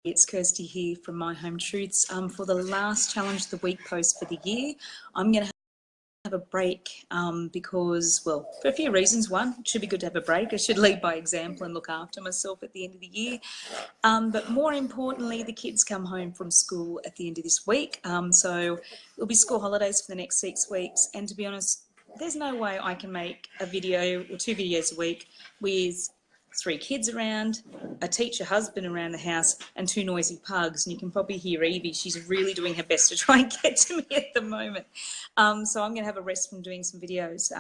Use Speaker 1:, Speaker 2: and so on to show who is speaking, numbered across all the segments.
Speaker 1: It's Kirsty here from My Home Truths. For the last Challenge of the Week post for the year, I'm going to have a break because, well, for a few reasons. One, it should be good to have a break. I should lead by example and look after myself at the end of the year. But more importantly, the kids come home from school at the end of this week. So it'll be school holidays for the next 6 weeks. And to be honest, there's no way I can make a video or 2 videos a week with 3 kids around, a teacher husband around the house, and 2 noisy pugs. And you can probably hear Evie. She's really doing her best to try and get to me at the moment. So I'm going to have a rest from doing some videos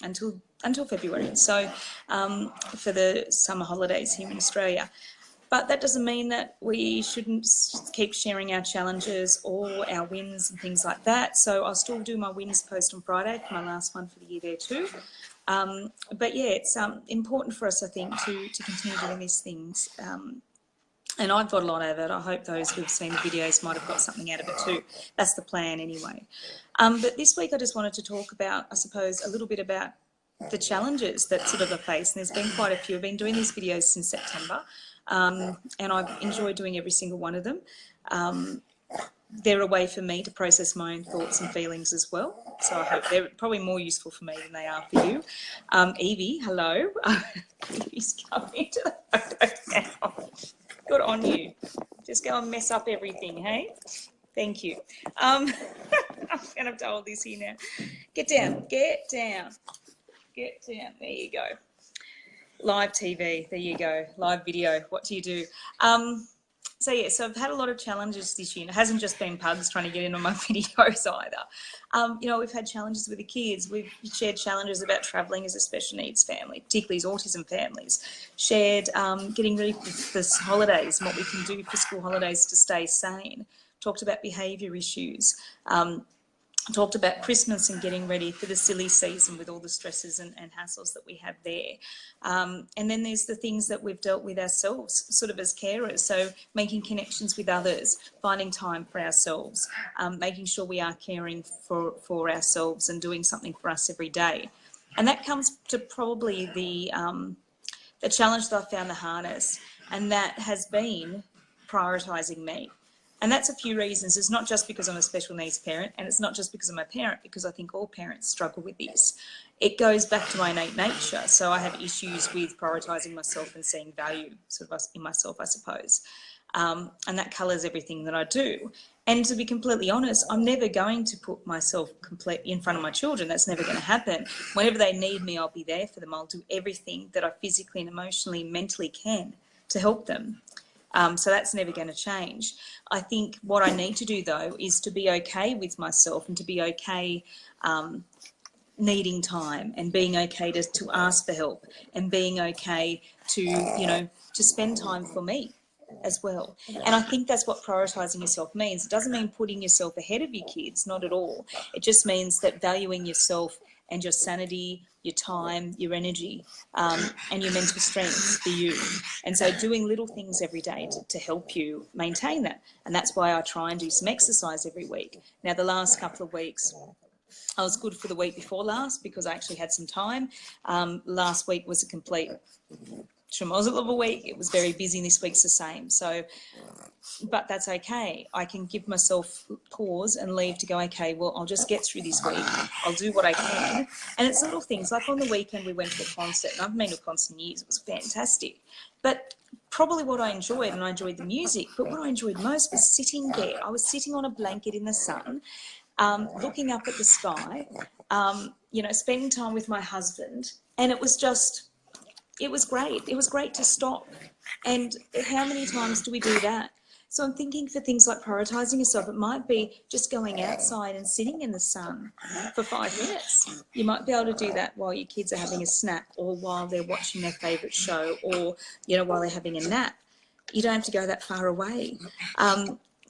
Speaker 1: until February. So for the summer holidays here in Australia. But that doesn't mean that we shouldn't keep sharing our challenges or our wins and things like that. So I'll still do my wins post on Friday for my last one for the year there too. But yeah, it's important for us, I think, to continue doing these things. And I've got a lot out of it. I hope those who've seen the videos might have got something out of it too. That's the plan anyway. But this week I just wanted to talk about, I suppose, a little bit about the challenges that sort of are faced. And there's been quite a few. I've been doing these videos since September. And I've enjoyed doing every single one of them. They're a way for me to process my own thoughts and feelings as well. So I hope they're probably more useful for me than they are for you. Evie, hello. Evie's coming to the photo now. Good on you. Just go and mess up everything, hey? Thank you. I'm going to have to hold this here now. Get down, get down, get down. There you go. Live TV, there you go. Live video, what do you do? So I've had a lot of challenges this year. And it hasn't just been pugs trying to get in on my videos either. You know, we've had challenges with the kids. We've shared challenges about travelling as a special needs family, particularly as autism families. Shared getting ready for the holidays and what we can do for school holidays to stay sane. Talked about behaviour issues. Talked about Christmas and getting ready for the silly season with all the stresses and hassles that we have there. And then there's the things that we've dealt with ourselves, sort of as carers. So making connections with others, finding time for ourselves, making sure we are caring for ourselves and doing something for us every day. And that comes to probably the challenge that I found the hardest, and that has been prioritising me. And that's a few reasons. It's not just because I'm a special needs parent, and it's not just because I'm a parent, because I think all parents struggle with this. It goes back to my innate nature. So I have issues with prioritising myself and seeing value sort of in myself, I suppose. And that colours everything that I do. And to be completely honest, I'm never going to put myself completely in front of my children. That's never going to happen. Whenever they need me, I'll be there for them. I'll do everything that I physically and emotionally and mentally can to help them. So that's never going to change. I think what I need to do, though, is to be okay with myself and to be okay needing time and being okay to ask for help and being okay to, you know, to spend time for me as well. And I think that's what prioritising yourself means. It doesn't mean putting yourself ahead of your kids, not at all. It just means that valuing yourself and your sanity, your time, your energy, and your mental strength for you. And so doing little things every day to help you maintain that. And that's why I try and do some exercise every week. Now, the last couple of weeks, I was good for the week before last because I actually had some time. Last week was a complete schmozzle of a week. It was very busy, and this week's the same. So, but that's okay. I can give myself pause and leave to go, okay, well, I'll just get through this week. I'll do what I can. And it's little things. Like on the weekend, we went to a concert, and I've been to a concert in years. It was fantastic. But probably what I enjoyed, and I enjoyed the music, but what I enjoyed most was sitting there. I was sitting on a blanket in the sun, looking up at the sky, you know, spending time with my husband. And it was just, it was great. It was great to stop. And how many times do we do that? So I'm thinking for things like prioritising yourself, it might be just going outside and sitting in the sun for 5 minutes. You might be able to do that while your kids are having a snack or while they're watching their favourite show or, you know, while they're having a nap. You don't have to go that far away.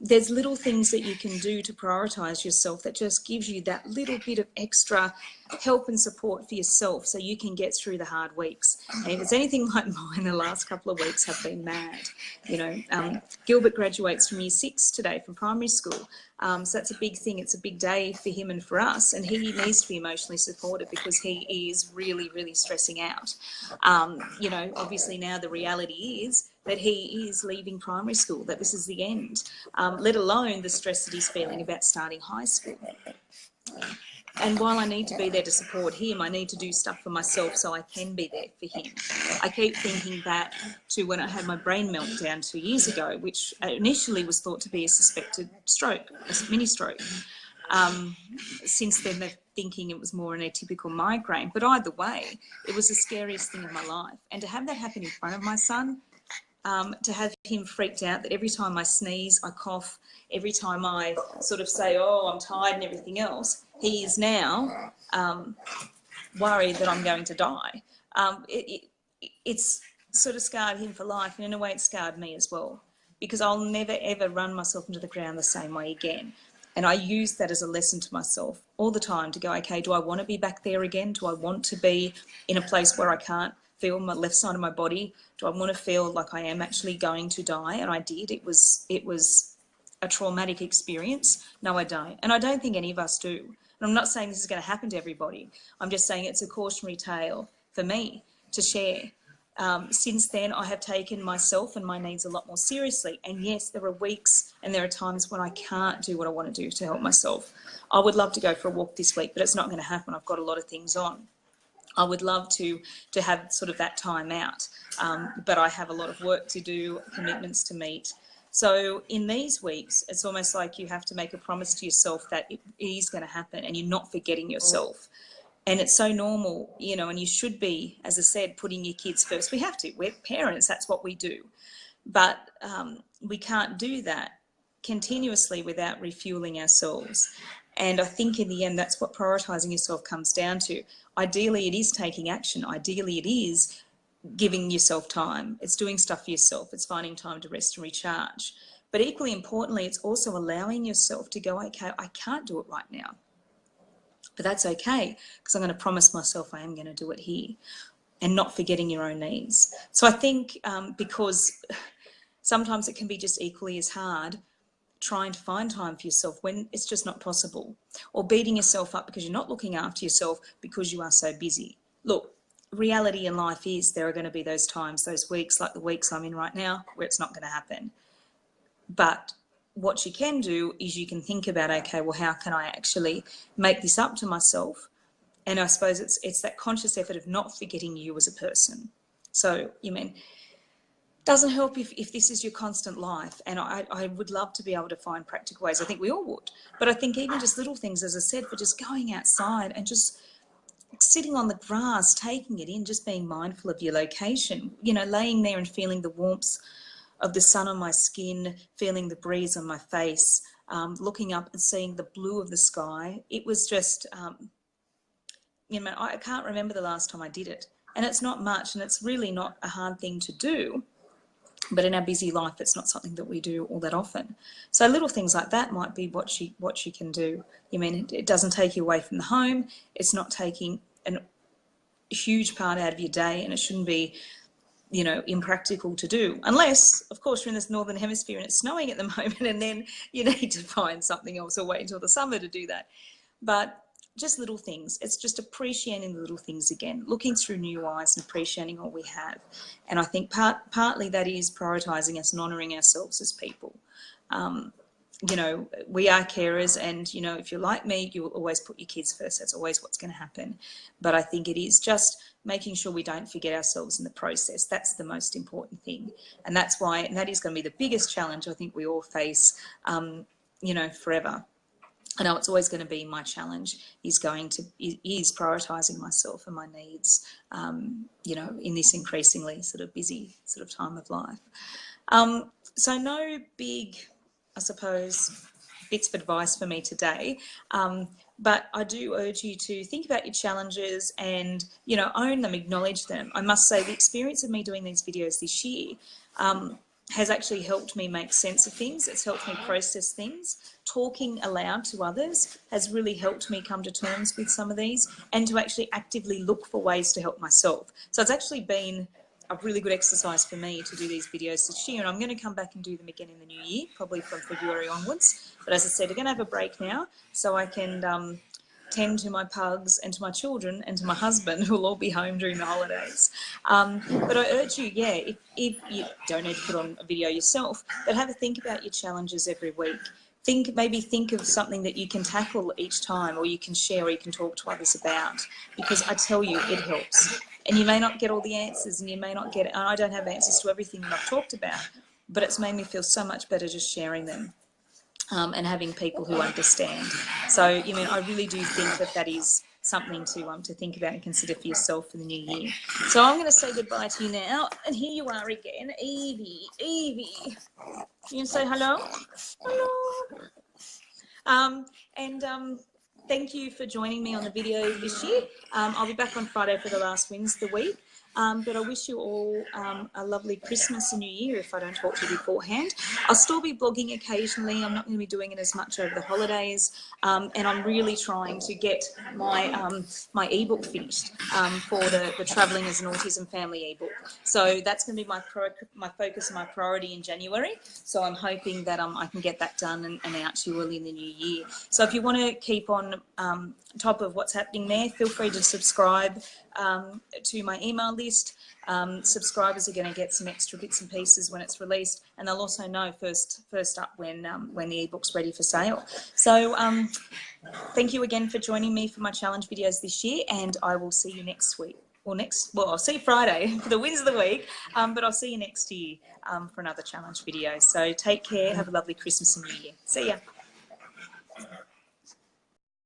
Speaker 1: There's little things that you can do to prioritise yourself that just gives you that little bit of extra help and support for yourself so you can get through the hard weeks. And if it's anything like mine, the last couple of weeks have been mad. You know, Gilbert graduates from year 6 today from primary school. So that's a big thing. It's a big day for him and for us, and he needs to be emotionally supported because he is really, really stressing out. You know, obviously now the reality is that he is leaving primary school, that this is the end, let alone the stress that he's feeling about starting high school. And while I need to be there to support him, I need to do stuff for myself so I can be there for him. I keep thinking back to when I had my brain meltdown 2 years ago, which initially was thought to be a suspected stroke, a mini stroke. Since then, they're thinking it was more an atypical migraine. But either way, it was the scariest thing in my life. And to have that happen in front of my son, to have him freaked out that every time I sneeze, I cough, every time I sort of say, oh, I'm tired and everything else, he is now worried that I'm going to die. It's sort of scarred him for life, and in a way it scarred me as well, because I'll never, ever run myself into the ground the same way again. And I use that as a lesson to myself all the time to go, okay, do I want to be back there again? Do I want to be in a place where I can't feel my left side of my body? Do I want to feel like I am actually going to die? And I did. It was a traumatic experience. No, I don't. And I don't think any of us do. And I'm not saying this is going to happen to everybody. I'm just saying it's a cautionary tale for me to share. Since then, I have taken myself and my needs a lot more seriously. And yes, there are weeks and there are times when I can't do what I want to do to help myself. I would love to go for a walk this week, but it's not going to happen. I've got a lot of things on. I would love to have sort of that time out, but I have a lot of work to do, commitments to meet. So in these weeks, it's almost like you have to make a promise to yourself that it is going to happen and you're not forgetting yourself. And it's so normal, you know, and you should be, as I said, putting your kids first. We have to. We're parents. That's what we do. But we can't do that continuously without refueling ourselves. And I think in the end, that's what prioritising yourself comes down to. Ideally, it is taking action. Ideally, it is giving yourself time. It's doing stuff for yourself. It's finding time to rest and recharge. But equally importantly, it's also allowing yourself to go, okay, I can't do it right now. But that's okay, because I'm going to promise myself I am going to do it here, and not forgetting your own needs. So I think because sometimes it can be just equally as hard trying to find time for yourself when it's just not possible, or beating yourself up because you're not looking after yourself because you are so busy. Look, reality in life is there are going to be those times, those weeks, like the weeks I'm in right now, where it's not going to happen. But what you can do is you can think about, okay, well, how can I actually make this up to myself? And I suppose it's that conscious effort of not forgetting you as a person. So, you mean, doesn't help if this is your constant life. And I would love to be able to find practical ways. I think we all would. But I think even just little things, as I said, for just going outside and just sitting on the grass, taking it in, just being mindful of your location, you know, laying there and feeling the warmth of the sun on my skin, feeling the breeze on my face, looking up and seeing the blue of the sky. It was just, you know, I can't remember the last time I did it. And it's not much, and it's really not a hard thing to do. But in our busy life, it's not something that we do all that often. So little things like that might be what you can do. You mean, it doesn't take you away from the home. It's not taking a huge part out of your day, and it shouldn't be, you know, impractical to do, unless, of course, you're in this northern hemisphere and it's snowing at the moment, and then you need to find something else or wait until the summer to do that. But just little things. It's just appreciating the little things again, looking through new eyes and appreciating what we have. And I think partly that is prioritising us and honouring ourselves as people. You know, we are carers, and, you know, if you're like me, you will always put your kids first. That's always what's going to happen. But I think it is just making sure we don't forget ourselves in the process. That's the most important thing. And that's why, and that is going to be the biggest challenge I think we all face, you know, forever. I know it's always going to be my challenge, is prioritising myself and my needs, you know, in this increasingly sort of busy sort of time of life. So no big, I suppose, bits of advice for me today, but I do urge you to think about your challenges and, you know, own them, acknowledge them. I must say the experience of me doing these videos this year has actually helped me make sense of things. It's helped me process things. Talking aloud to others has really helped me come to terms with some of these, and to actually actively look for ways to help myself. So it's actually been a really good exercise for me to do these videos this year, and I'm going to come back and do them again in the new year, probably from February onwards. But as I said, we're going to have a break now so I can tend to my pugs and to my children and to my husband, who will all be home during the holidays. But I urge you, yeah, if you don't need to put on a video yourself, but have a think about your challenges every week. Maybe think of something that you can tackle each time, or you can share, or you can talk to others about, because I tell you, it helps. And you may not get all the answers, and you may not get, and I don't have answers to everything that I've talked about, but it's made me feel so much better just sharing them. And having people who understand. So, I really do think that is something to think about and consider for yourself for the new year. So I'm going to say goodbye to you now. And here you are again, Evie. Evie. You can say hello? Hello. Thank you for joining me on the video this year. I'll be back on Friday for the last wins of the week. But I wish you all a lovely Christmas and New Year if I don't talk to you beforehand. I'll still be blogging occasionally. I'm not going to be doing it as much over the holidays. And I'm really trying to get my ebook finished for the Travelling as an Autism Family ebook. So that's going to be my focus and my priority in January. So I'm hoping that I can get that done and out to you early in the new year. So if you want to keep on top of what's happening there, feel free to subscribe to my email list. Subscribers are going to get some extra bits and pieces when it's released, and they'll also know first up when the ebook's ready for sale. So thank you again for joining me for my challenge videos this year, and I will see you next week. I'll see you Friday for the wins of the week, but I'll see you next year for another challenge video. So take care, have a lovely Christmas and New Year. See ya.